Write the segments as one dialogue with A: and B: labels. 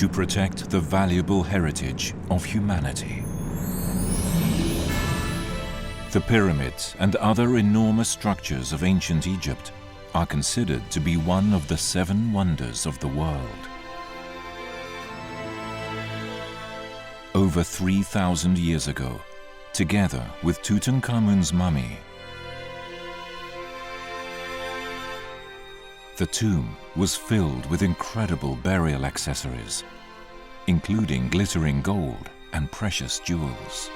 A: to protect the valuable heritage of humanity. The pyramids and other enormous structures of ancient Egypt are considered to be one of the 7 wonders of the world. Over 3,000 years ago, together with Tutankhamun's mummy, the tomb was filled with incredible burial accessories, including glittering gold and precious jewels.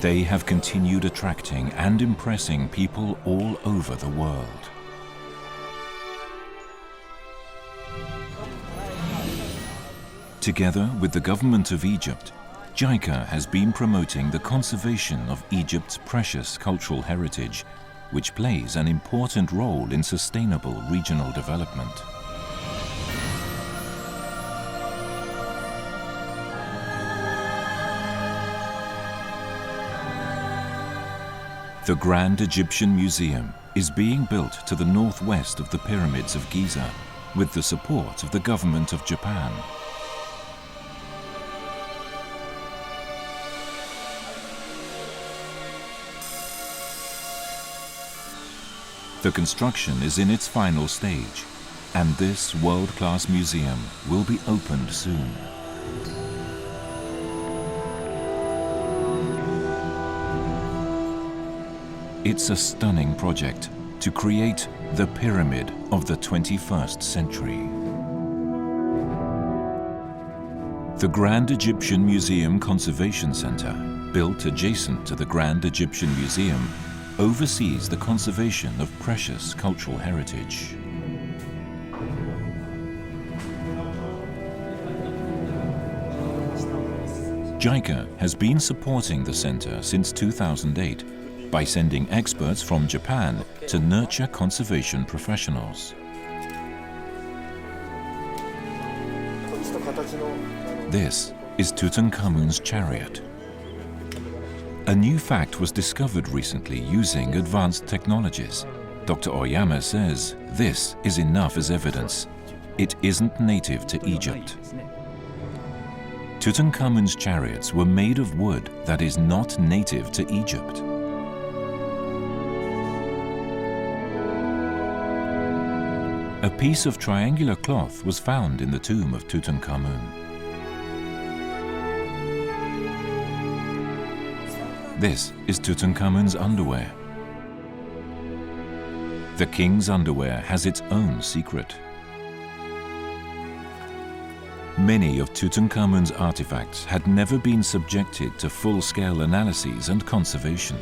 A: They have continued attracting and impressing people all over the world. Together with the government of Egypt, JICA has been promoting the conservation of Egypt's precious cultural heritage, which plays an important role in sustainable regional development. The Grand Egyptian Museum is being built to the northwest of the pyramids of Giza, with the support of the government of Japan. The construction is in its final stage, and this world-class museum will be opened soon. It's a stunning project to create the pyramid of the 21st century. The Grand Egyptian Museum Conservation Center, built adjacent to the Grand Egyptian Museum, oversees the conservation of precious cultural heritage. JICA has been supporting the center since 2008 by sending experts from Japan to nurture conservation professionals. This is Tutankhamun's chariot. A new fact was discovered recently using advanced technologies. Dr. Oyama says this is enough as evidence. It isn't native to Egypt. Tutankhamun's chariots were made of wood that is not native to Egypt. A piece of triangular cloth was found in the tomb of Tutankhamun. This is Tutankhamun's underwear. The king's underwear has its own secret. Many of Tutankhamun's artifacts had never been subjected to full-scale analyses and conservation.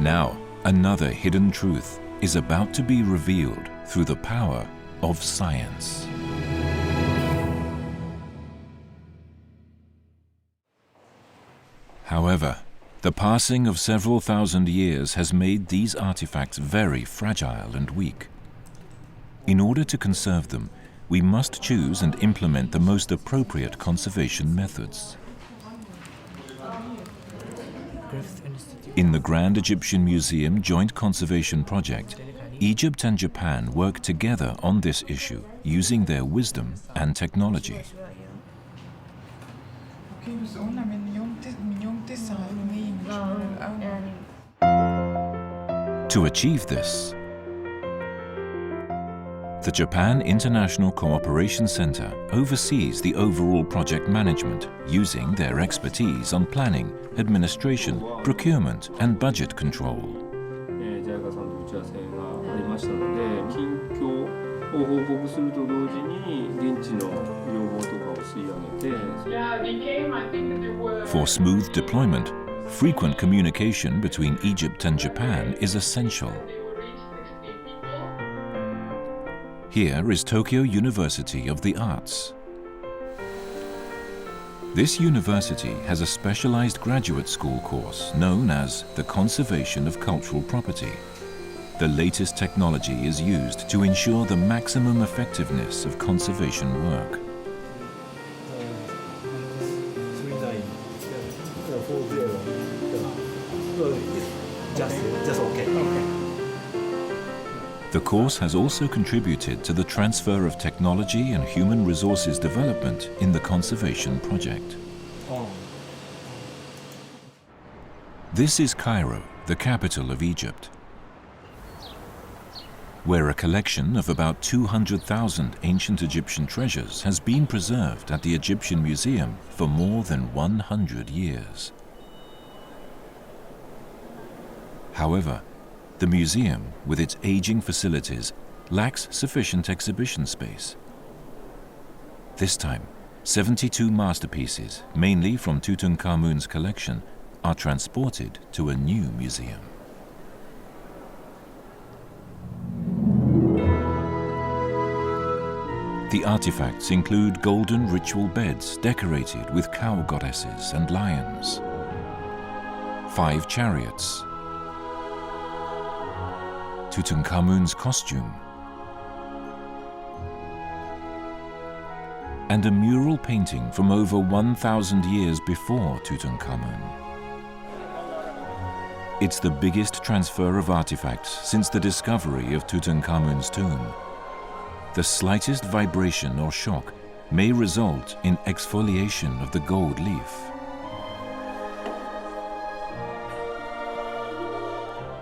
A: Now, another hidden truth is about to be revealed through the power of science. However, the passing of several thousand years has made these artifacts very fragile and weak. In order to conserve them, we must choose and implement the most appropriate conservation methods. In the Grand Egyptian Museum Joint Conservation Project, Egypt and Japan work together on this issue using their wisdom and technology. To achieve this, the Japan International Cooperation Center oversees the overall project management using their expertise on planning, administration, procurement, and budget control. For smooth deployment, frequent communication between Egypt and Japan is essential. Here is Tokyo University of the Arts. This university has a specialized graduate school course known as the Conservation of Cultural Property. The latest technology is used to ensure the maximum effectiveness of conservation work.
B: just okay.
A: The course has also contributed to the transfer of technology and human resources development in the conservation project. This is Cairo, the capital of Egypt, where a collection of about 200,000 ancient Egyptian treasures has been preserved at the Egyptian Museum for more than 100 years. However, the museum, with its aging facilities, lacks sufficient exhibition space. This time, 72 masterpieces, mainly from Tutankhamun's collection, are transported to a new museum. The artifacts include golden ritual beds decorated with cow goddesses and lions, 5 chariots, Tutankhamun's costume, and a mural painting from over 1,000 years before Tutankhamun. It's the biggest transfer of artifacts since the discovery of Tutankhamun's tomb. The slightest vibration or shock may result in exfoliation of the gold leaf.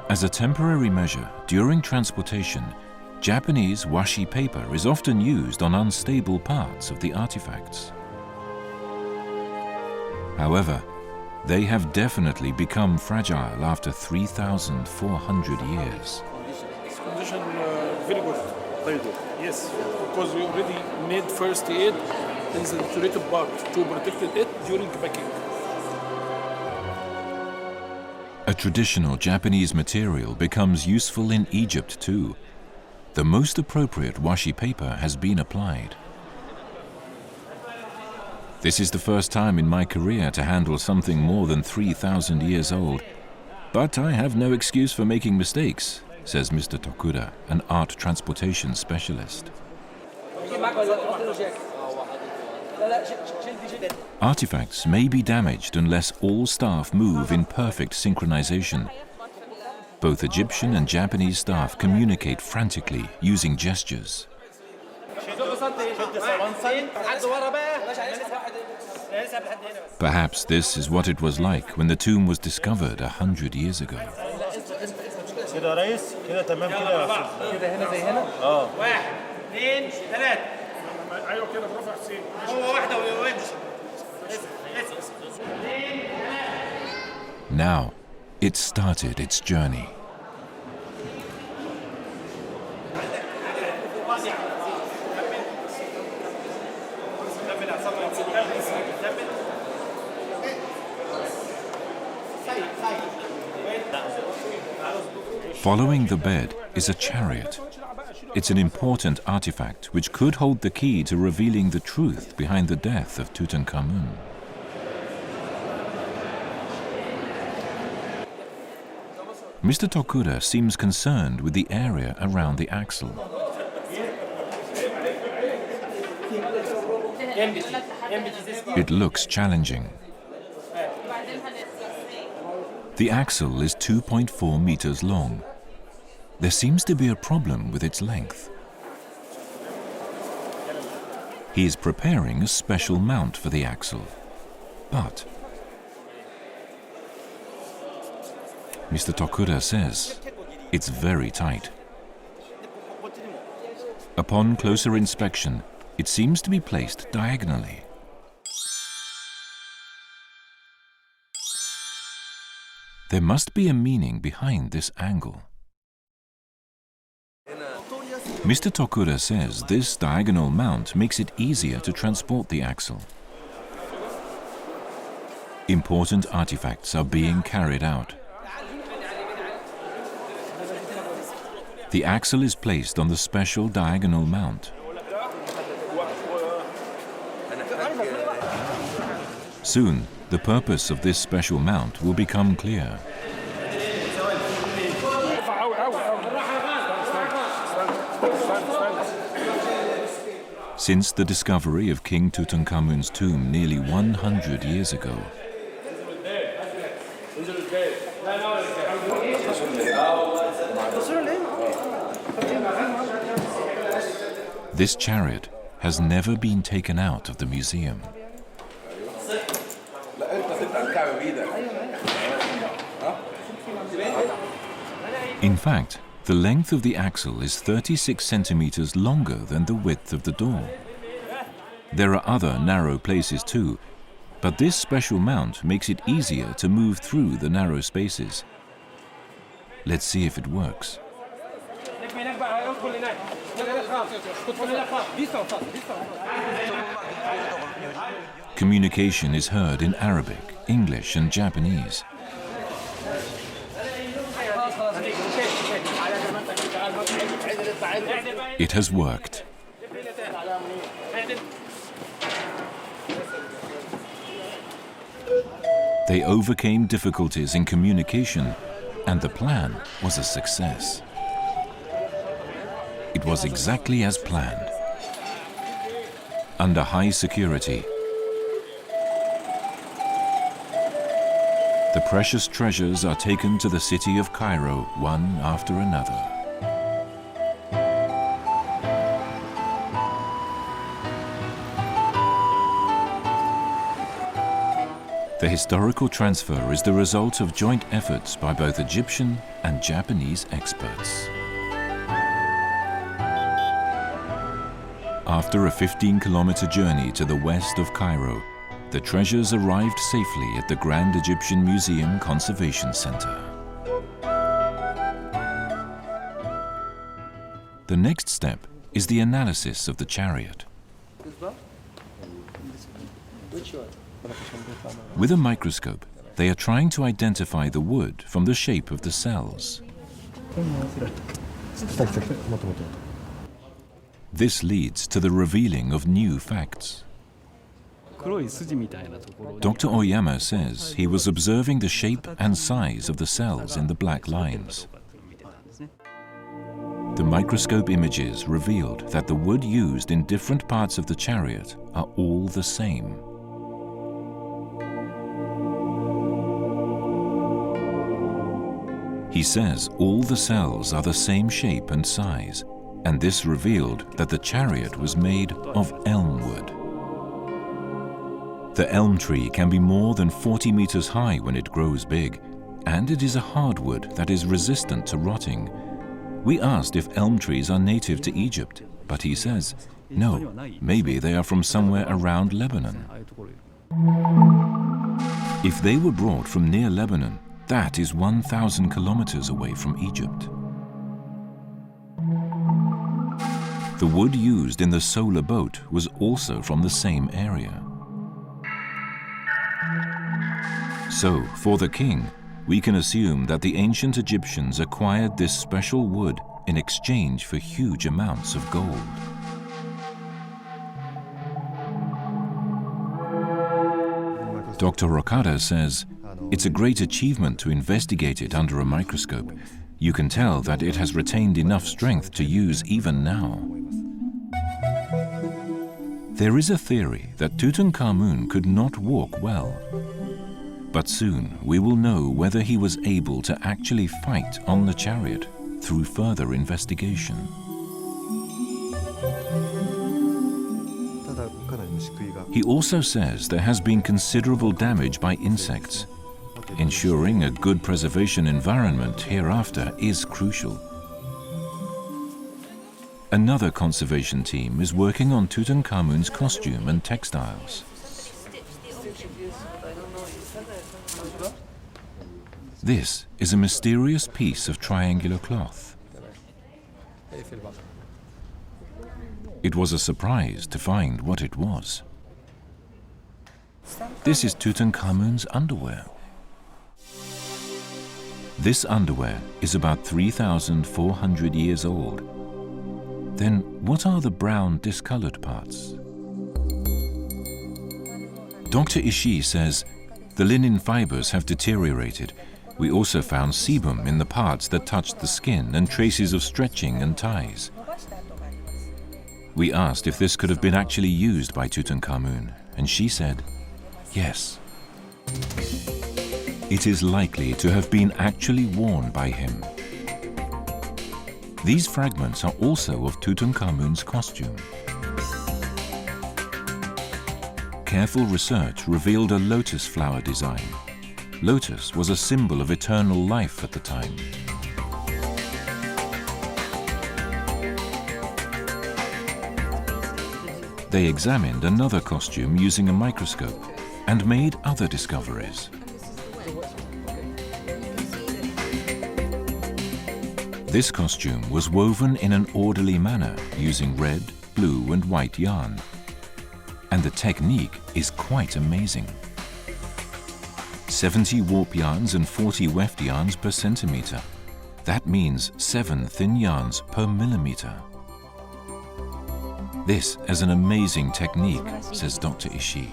A: As a temporary measure, during transportation, Japanese washi paper is often used on unstable parts of the artifacts. However, they have definitely become fragile after 3,400 years.
C: Condition very good. Very good. Yes, because we already made first aid in the deteriorated part to protect it during packing.
A: A traditional Japanese material becomes useful in Egypt too. The most appropriate washi paper has been applied. This is the first time in my career to handle something more than 3,000 years old. But I have no excuse for making mistakes, says Mr. Tokura, an art transportation specialist. Artifacts may be damaged unless all staff move in perfect synchronization. Both Egyptian and Japanese staff communicate frantically using gestures. Perhaps this is what it was like when the tomb was discovered 100 years ago. Now, it started its journey. Following the bed is a chariot. It's an important artifact which could hold the key to revealing the truth behind the death of Tutankhamun. Mr. Tokura seems concerned with the area around the axle. It looks challenging. The axle is 2.4 meters long. There seems to be a problem with its length. He is preparing a special mount for the axle, but Mr. Tokura says it's very tight. Upon closer inspection, it seems to be placed diagonally. There must be a meaning behind this angle. Mr. Tokura says this diagonal mount makes it easier to transport the axle. Important artifacts are being carried out. The axle is placed on the special diagonal mount. Soon, the purpose of this special mount will become clear. Since the discovery of King Tutankhamun's tomb nearly 100 years ago, This chariot has never been taken out of the museum. In fact, the length of the axle is 36 centimeters longer than the width of the door. There are other narrow places too, but this special mount makes it easier to move through the narrow spaces. Let's see if it works. Communication is heard in Arabic, English, and Japanese. It has worked. They overcame difficulties in communication, and the plan was a success. It was exactly as planned. Under high security, the precious treasures are taken to the city of Cairo, one after another. The historical transfer is the result of joint efforts by both Egyptian and Japanese experts. After a 15-kilometer journey to the west of Cairo, the treasures arrived safely at the Grand Egyptian Museum Conservation Center. The next step is the analysis of the chariot. With a microscope, they are trying to identify the wood from the shape of the cells. This leads to the revealing of new facts. Dr. Oyama says he was observing the shape and size of the cells in the black lines. The microscope images revealed that the wood used in different parts of the chariot are all the same. He says all the cells are the same shape and size, and this revealed that the chariot was made of elm wood. The elm tree can be more than 40 meters high when it grows big, and it is a hardwood that is resistant to rotting. We asked if elm trees are native to Egypt, but he says, no, maybe they are from somewhere around Lebanon. If they were brought from near Lebanon, that is 1,000 kilometers away from Egypt. The wood used in the solar boat was also from the same area. So, for the king, we can assume that the ancient Egyptians acquired this special wood in exchange for huge amounts of gold. Dr. Okada says, it's a great achievement to investigate it under a microscope. You can tell that it has retained enough strength to use even now. There is a theory that Tutankhamun could not walk well. But soon we will know whether he was able to actually fight on the chariot through further investigation. He also says there has been considerable damage by insects. Ensuring a good preservation environment hereafter is crucial. Another conservation team is working on Tutankhamun's costume and textiles. This is a mysterious piece of triangular cloth. It was a surprise to find what it was. This is Tutankhamun's underwear. This underwear is about 3,400 years old. Then what are the brown discolored parts? Dr. Ishii says the linen fibers have deteriorated. We also found sebum in the parts that touched the skin and traces of stretching and ties. We asked if this could have been actually used by Tutankhamun, and she said, yes. It is likely to have been actually worn by him. These fragments are also of Tutankhamun's costume. Careful research revealed a lotus flower design. Lotus was a symbol of eternal life at the time. They examined another costume using a microscope and made other discoveries. This costume was woven in an orderly manner using red, blue and white yarn. And the technique is quite amazing. 70 warp yarns and 40 weft yarns per centimeter. That means 7 thin yarns per millimeter. This is an amazing technique, says Dr. Ishii.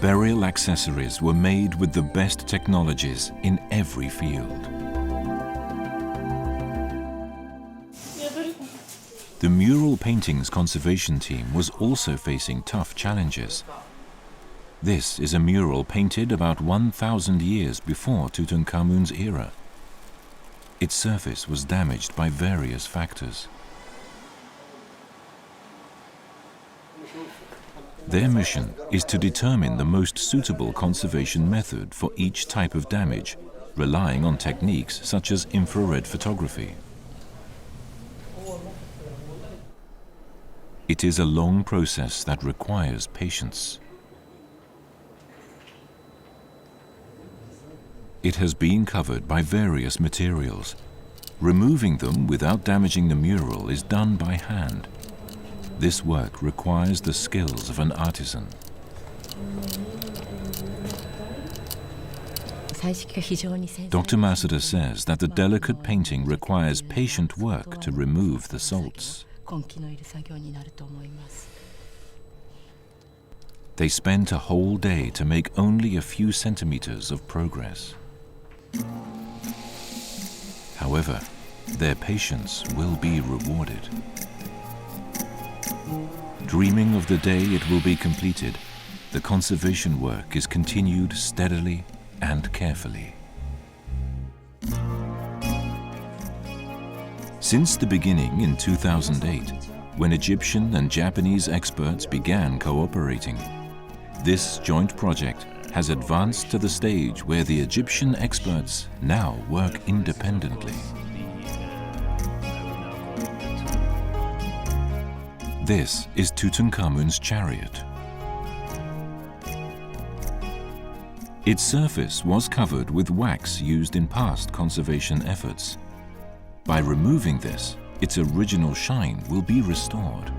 A: Burial accessories were made with the best technologies in every field. The Mural Paintings conservation team was also facing tough challenges. This is a mural painted about 1,000 years before Tutankhamun's era. Its surface was damaged by various factors. Their mission is to determine the most suitable conservation method for each type of damage, relying on techniques such as infrared photography. It is a long process that requires patience. It has been covered by various materials. Removing them without damaging the mural is done by hand. This work requires the skills of an artisan. Dr. Masuda says that the delicate painting requires patient work to remove the salts. They spent a whole day to make only a few centimeters of progress. However, their patience will be rewarded. Dreaming of the day it will be completed, the conservation work is continued steadily and carefully. Since the beginning in 2008, when Egyptian and Japanese experts began cooperating, this joint project has advanced to the stage where the Egyptian experts now work independently. This is Tutankhamun's chariot. Its surface was covered with wax used in past conservation efforts. By removing this, its original shine will be restored.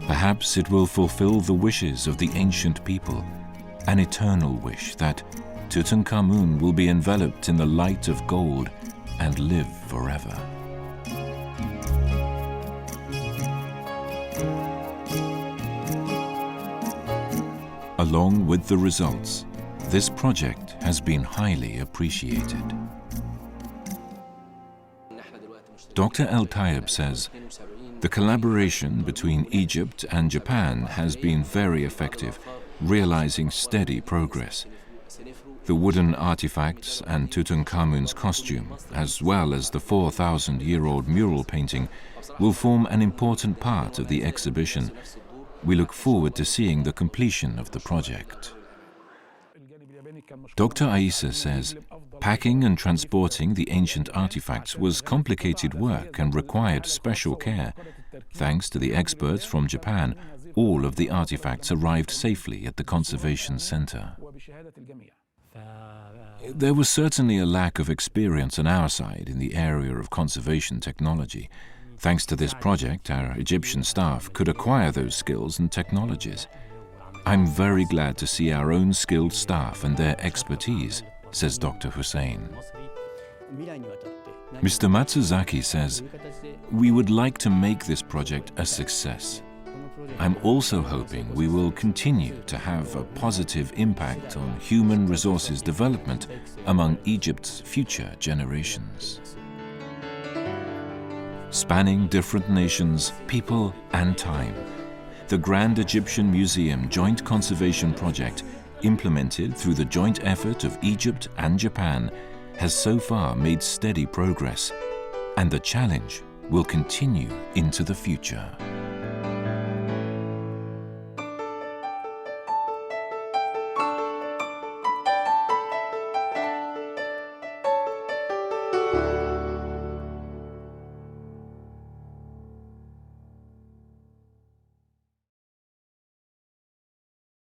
A: Perhaps it will fulfill the wishes of the ancient people, an eternal wish that Tutankhamun will be enveloped in the light of gold and live forever. Along with the results, this project has been highly appreciated. Dr. El-Tayeb says, the collaboration between Egypt and Japan has been very effective, realizing steady progress. The wooden artifacts and Tutankhamun's costume, as well as the 4,000-year-old mural painting, will form an important part of the exhibition. We look forward to seeing the completion of the project. Dr. Aissa says, packing and transporting the ancient artifacts was complicated work and required special care. Thanks to the experts from Japan, all of the artifacts arrived safely at the conservation center. There was certainly a lack of experience on our side in the area of conservation technology. Thanks to this project, our Egyptian staff could acquire those skills and technologies. I'm very glad to see our own skilled staff and their expertise, says Dr. Hussein. Mr. Matsuzaki says, we would like to make this project a success. I'm also hoping we will continue to have a positive impact on human resources development among Egypt's future generations. Spanning different nations, people and time, The Grand Egyptian Museum Joint Conservation Project, implemented through the joint effort of Egypt and Japan, has so far made steady progress, and the challenge will continue into the future.